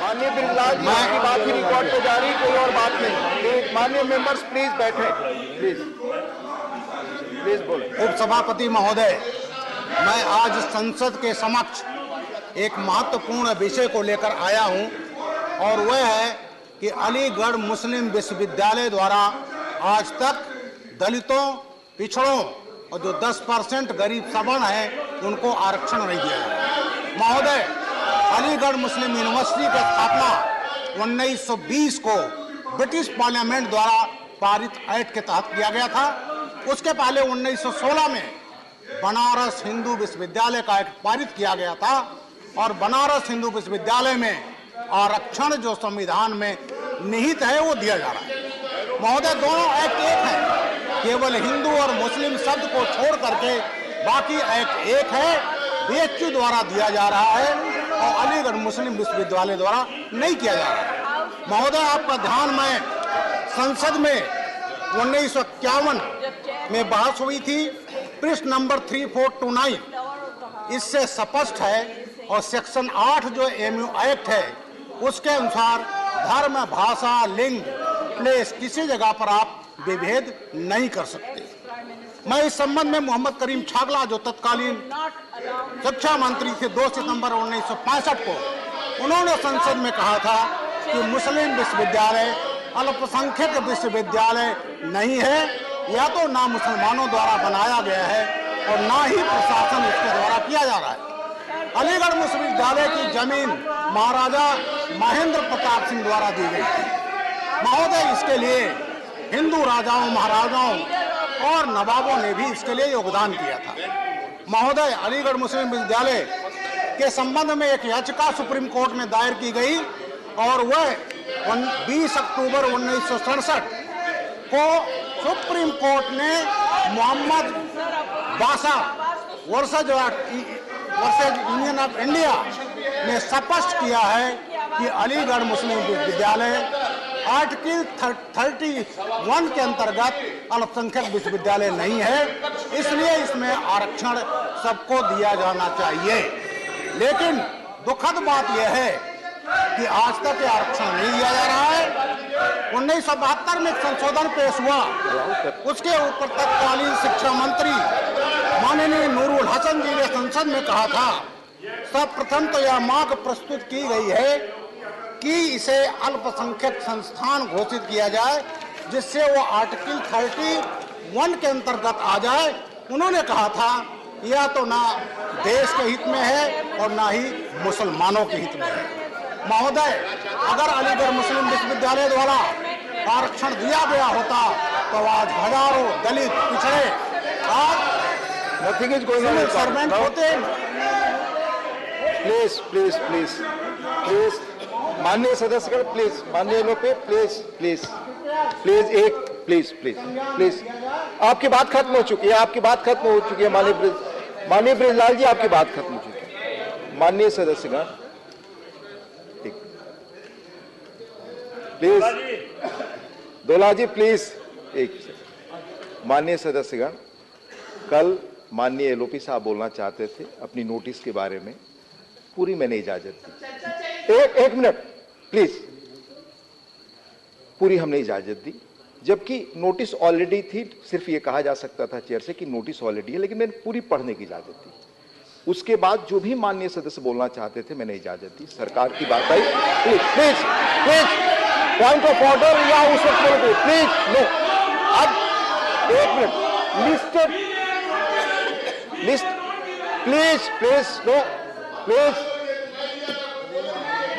माननीय ब्रिजलाल जी की बात ही रिकॉर्ड पे जा रही, कोई और बात नहीं। माननीय मेंबर्स प्लीज बैठे, प्लीज प्लीज बोले। उपसभापति महोदय, मैं आज संसद के समक्ष एक महत्वपूर्ण विषय को लेकर आया हूं और वह है कि अलीगढ़ मुस्लिम विश्वविद्यालय द्वारा आज तक दलितों, पिछड़ों और जो 10% गरीब सवर्ण हैं उनको आरक्षण नहीं दिया है। महोदय, अलीगढ़ मुस्लिम यूनिवर्सिटी की स्थापना 1920 को ब्रिटिश पार्लियामेंट द्वारा पारित एक्ट के तहत किया गया था। उसके पहले 1916 में बनारस हिंदू विश्वविद्यालय का एक्ट पारित किया गया था और बनारस हिंदू विश्वविद्यालय में आरक्षण जो संविधान में निहित है वो दिया जा रहा है। महोदय, दोनों एक्ट एक है, केवल हिंदू और मुस्लिम शब्द को छोड़ करके बाकी एक्ट एक है, बीएचयू द्वारा दिया जा रहा है और अलीगढ़ मुस्लिम विश्वविद्यालय द्वारा नहीं किया जा रहा है। महोदय, आपका ध्यान मैं संसद में 1951 में बहस हुई थी, पृष्ठ नंबर 3429, इससे स्पष्ट है और सेक्शन 8 जो एमयू एक्ट है उसके अनुसार धर्म, भाषा, लिंग, प्लेस किसी जगह पर आप विभेद नहीं कर सकते। मैं इस संबंध में मोहम्मद करीम छागला जो तत्कालीन शिक्षा मंत्री थे 2 सितंबर 1965 को, उन्होंने संसद में कहा था कि मुस्लिम विश्वविद्यालय अल्पसंख्यक विश्वविद्यालय नहीं है, या तो ना मुसलमानों द्वारा बनाया गया है और ना ही प्रशासन उसके द्वारा किया जा रहा है। अलीगढ़ विश्वविद्यालय की जमीन महाराजा महेंद्र प्रताप सिंह द्वारा दी गई थी। महोदय, इसके लिए हिंदू राजाओं, महाराजाओं और नवाबों ने भी इसके लिए योगदान किया था। महोदय, अलीगढ़ मुस्लिम विश्वविद्यालय के संबंध में एक याचिका सुप्रीम कोर्ट में दायर की गई और वह 20 अक्टूबर 1967 को सुप्रीम कोर्ट ने मोहम्मद बासा वर्सेज यूनियन ऑफ इंडिया ने स्पष्ट किया है कि अलीगढ़ मुस्लिम विश्वविद्यालय आर्टिकल 31 के अंतर्गत अल्पसंख्यक विश्वविद्यालय नहीं है, इसलिए इसमें आरक्षण सबको दिया जाना चाहिए। लेकिन दुखद बात यह है कि आज तक ये आरक्षण नहीं दिया जा रहा है। 1972 में एक संशोधन पेश हुआ, उसके ऊपर तत्कालीन शिक्षा मंत्री माननीय नूरुल हसन जी ने संसद में कहा था, सर्वप्रथम तो यह मांग प्रस्तुत की गई है कि इसे अल्पसंख्यक संस्थान घोषित किया जाए जिससे वो आर्टिकल 31 के अंतर्गत आ जाए। उन्होंने कहा था यह तो ना देश के हित में है और ना ही मुसलमानों के हित में है। महोदय, अगर अलीगढ़ मुस्लिम विश्वविद्यालय द्वारा आरक्षण दिया गया होता तो आज हजारों दलित, पिछड़े आज सिविल सर्वेंट होते। प्लीज प्लीज प्लीज प्लीज माननीय सदस्यगण, प्लीज माननीय लोग पे प्लीज प्लीज प्लीज एक प्लीज प्लीज प्लीज आपकी बात खत्म हो चुकी है, आपकी बात खत्म हो चुकी है। माननीय ब्रिजलाल जी, आपकी बात खत्म हो चुकी है। माननीय सदस्यगण प्लीज, दोला जी प्लीज एक। माननीय सदस्यगण, कल माननीय एलओपी साहब बोलना चाहते थे अपनी नोटिस के बारे में, पूरी मैंने इजाजत दी। एक मिनट प्लीज, पूरी हमने इजाजत दी, जबकि नोटिस ऑलरेडी थी। सिर्फ ये कहा जा सकता था चेयर से कि नोटिस ऑलरेडी है, लेकिन मैंने पूरी पढ़ने की इजाजत दी। उसके बाद जो भी माननीय सदस्य बोलना चाहते थे मैंने इजाजत दी। सरकार की बात आई, please please please point of order या उस वक्त बोलते प्लीज नो। अब एक minute listed list please please no please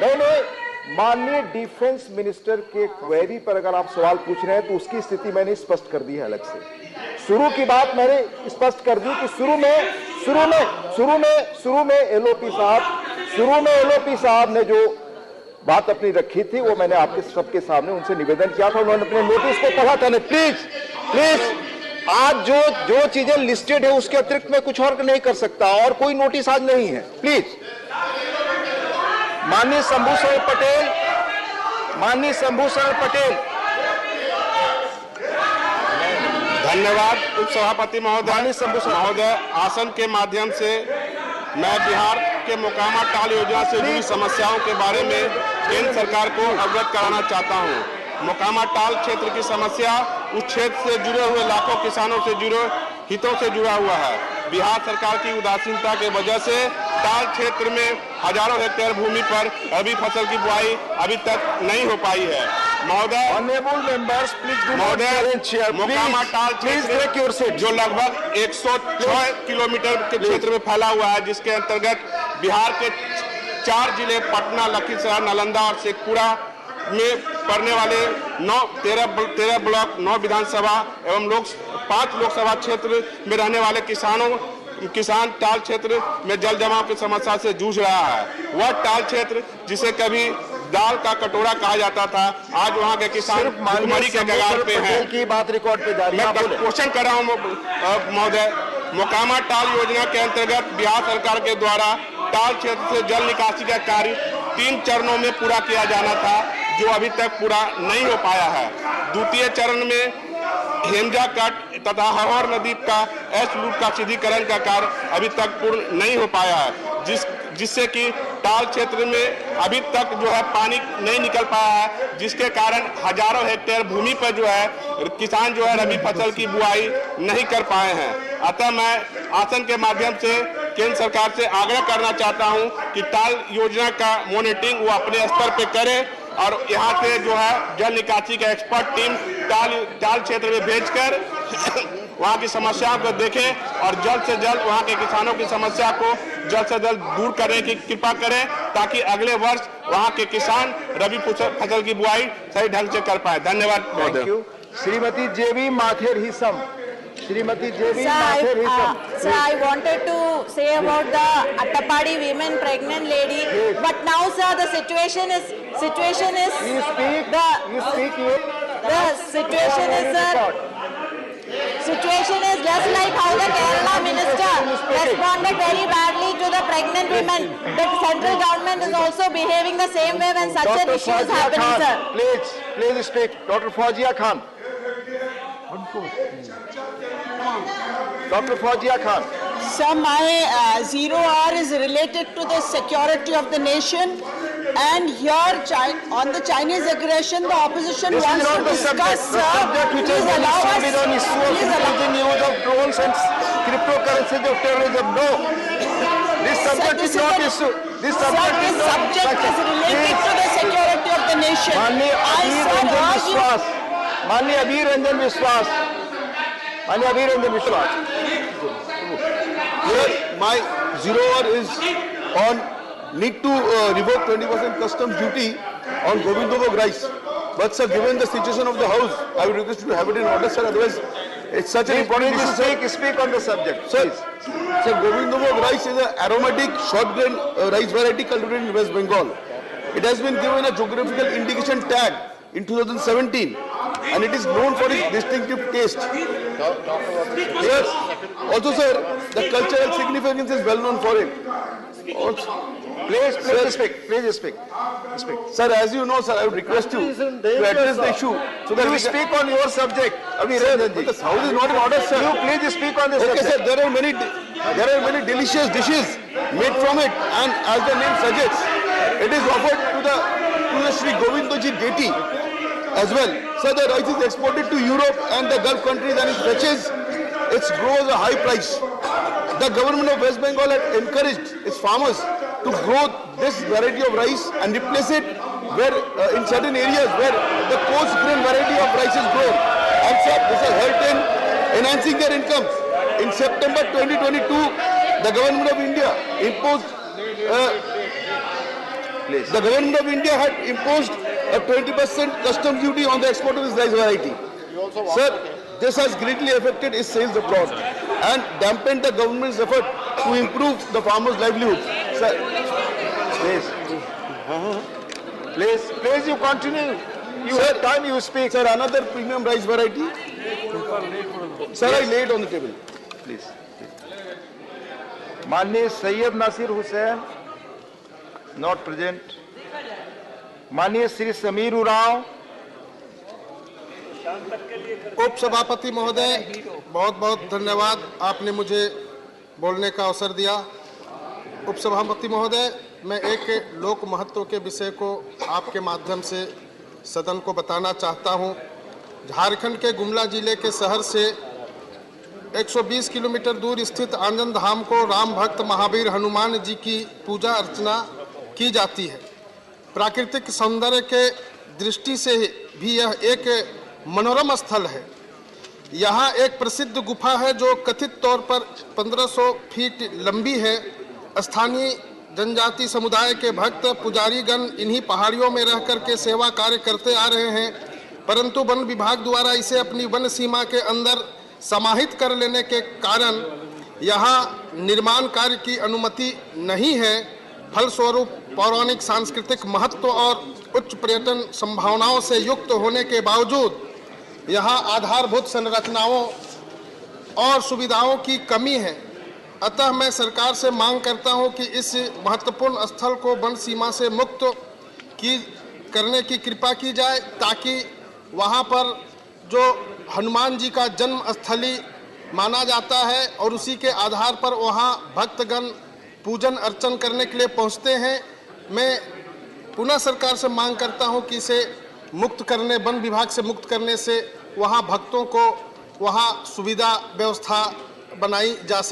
नहीं, माननीय डिफेंस मिनिस्टर के क्वेरी पर अगर आप सवाल पूछ रहे हैं तो उसकी स्थिति मैंने स्पष्ट कर दी है अलग से। शुरू की बात मैंने स्पष्ट कर दी कि शुरू में एलओपी साहब ने जो बात अपनी रखी थी वो मैंने आपके सबके सामने उनसे निवेदन किया था, उन्होंने अपने नोटिस को पढ़ा था। प्लीज प्लीज आज जो चीजें लिस्टेड है उसके अतिरिक्त मैं कुछ और नहीं कर सकता और कोई नोटिस आज नहीं है। प्लीज माननीय शंभू शरण पटेल। धन्यवाद उपसभापति महोदय। आसन के माध्यम से मैं बिहार आपके मोकामा टाल योजना से जुड़ी समस्याओं के बारे में केंद्र सरकार को अवगत कराना चाहता हूं। मोकामा टाल क्षेत्र की समस्या उस क्षेत्र से जुड़े हुए लाखों किसानों से जुड़े हितों से जुड़ा हुआ है। बिहार सरकार की उदासीनता के वजह से टाल क्षेत्र में हजारों हेक्टेयर भूमि पर रबी फसल की बुआई अभी तक नहीं हो पाई है। महोदय, honourable members, please do not challenge here. Mokama टाल प्लीज टेक योर सीट। जो लगभग 106 किलोमीटर के क्षेत्र में फैला हुआ है, जिसके अंतर्गत बिहार के 4 जिले पटना, लखीसराय, नालंदा और शेखपुरा में पड़ने वाले 13 ब्लॉक, 9 विधानसभा एवं 5 लोकसभा क्षेत्र में रहने वाले किसान टाल क्षेत्र में जल जमाव की समस्या से जूझ रहा है। वह टाल क्षेत्र जिसे कभी दाल का कटोरा कहा जाता था, आज वहां के किसान भुखमरी के कगार पे हैं। की बात रिकॉर्ड पे जा रही है। मैं क्वेश्चन कर रहा हूं महोदय, मोकामा टाल योजना के अंतर्गत बिहार सरकार के द्वारा टाल क्षेत्र से जल निकासी का कार्य 3 चरणों में पूरा किया जाना था, जो अभी तक पूरा नहीं हो पाया है। द्वितीय चरण में हेमजा कट तथा हरहर नदी का एस लूप का सीधीकरण का कार्य अभी तक पूर्ण नहीं हो पाया है, जिससे कि टाल क्षेत्र में अभी तक जो है पानी नहीं निकल पाया है, जिसके कारण हजारों हेक्टेयर भूमि पर जो है किसान जो है रबी फसल की बुआई नहीं कर पाए हैं। अतः मैं आसन के माध्यम से केंद्र सरकार से आग्रह करना चाहता हूं कि टाल योजना का मॉनिटरिंग वो अपने स्तर पे करे और यहाँ से जो है जल निकासी का एक्सपर्ट टीम टाल क्षेत्र में भेजकर वहाँ की समस्याओं को देखें और जल्द से जल्द वहाँ के किसानों की समस्या को जल्द से जल्द दूर करने की कृपा करें, ताकि अगले वर्ष वहाँ के किसान रबी फसल की बुआई सही ढंग से कर पाए। धन्यवाद। Thank you. श्रीमती जेबी माथेर हिसम। श्रीमती Jebi Mather Hisham. Sir, I wanted to say about the Attapadi women pregnant lady, but now, sir, the situation is You speak. the situation is, sir, situation is just like how the Kerala minister responded very badly to the pregnant women. The central government is also behaving the same way when such an issue is happening, sir. Please speak. Dr. Fawzia Khan. Dr. Fawzia Khan. Sir, my 0R is related to the security of the nation, and here on the Chinese aggression, the opposition This is wants not to the discuss, subject. sir. The subject which has Please been allow issued is on us. issue of Please allow. increasing use of drones and cryptocurrencies of terrorism. No. This subject is not issue. This Sir, subject this is not subject is related to the security of the nation. माननीय I, अबीर sir, Ranjan urge you. विश्वास, माननीय अबीर रंजन विश्वास, माननीय अबीर रंजन विश्वास। Here, my 0R is on need to revoke 20% customs duty on Govindobog rice. But sir, given the situation of the house, I would request you to have it in order, sir. Otherwise, it's such an important issue, sir. Speak on the subject. Sir, Govindobog rice is an aromatic short grain rice variety cultivated in West Bengal. It has been given a geographical indication tag in 2017, and it is known for its distinctive taste. Yes. Also, sir, the cultural significance is well known for it. Also, Please speak. sir, as you know, sir, I would request you to address the issue so that You we can... speak on your subject, Abir Sir, Ranjan but ji. the house is not in order, sir. You please speak on this Okay, subject. sir, there are many delicious dishes made from it, and as the name suggests, it is offered to the Sri Govindoji deity as well. Sir, the rice is exported to Europe and the Gulf countries, and it fetches its grows a high price. The government of West Bengal had encouraged its farmers to grow this variety of rice and replace it where in certain areas where the coarse grain variety of rice is grown. And sir, this has helped in enhancing their incomes. In September 2022, the government of India imposed the government of India had imposed a 20% customs duty on the export of this rice variety. Sir, this has greatly affected its sales abroad and dampened the government's effort to improve the farmers' livelihood. Sir, Please, you continue. You Sir, have time, you speak. sir, another premium rice variety. Sir, I laid on the table. Please. माननीय Syed Nasir Hussain, not present. माननीय श्री समीर उरांव। उप सभापति महोदय, बहुत बहुत धन्यवाद, आपने मुझे बोलने का अवसर दिया। उपसभापति महोदय, मैं एक लोक महत्व के विषय को आपके माध्यम से सदन को बताना चाहता हूं। झारखंड के गुमला जिले के शहर से 120 किलोमीटर दूर स्थित आंजन धाम को राम भक्त महावीर हनुमान जी की पूजा अर्चना की जाती है। प्राकृतिक सौंदर्य के दृष्टि से भी यह एक मनोरम स्थल है। यहाँ एक प्रसिद्ध गुफा है जो कथित तौर पर 1500 फीट लंबी है। स्थानीय जनजाति समुदाय के भक्त पुजारीगण इन्हीं पहाड़ियों में रहकर के सेवा कार्य करते आ रहे हैं, परंतु वन विभाग द्वारा इसे अपनी वन सीमा के अंदर समाहित कर लेने के कारण यहाँ निर्माण कार्य की अनुमति नहीं है। फलस्वरूप पौराणिक सांस्कृतिक महत्व और उच्च पर्यटन संभावनाओं से युक्त होने के बावजूद यहाँ आधारभूत संरचनाओं और सुविधाओं की कमी है। अतः मैं सरकार से मांग करता हूं कि इस महत्वपूर्ण स्थल को वन सीमा से मुक्त करने की कृपा की जाए, ताकि वहां पर जो हनुमान जी का जन्म स्थली माना जाता है और उसी के आधार पर वहां भक्तगण पूजन अर्चन करने के लिए पहुंचते हैं। मैं पुनः सरकार से मांग करता हूं कि इसे मुक्त करने, वन विभाग से मुक्त करने से वहां भक्तों को वहां सुविधा व्यवस्था बनाई जा सके।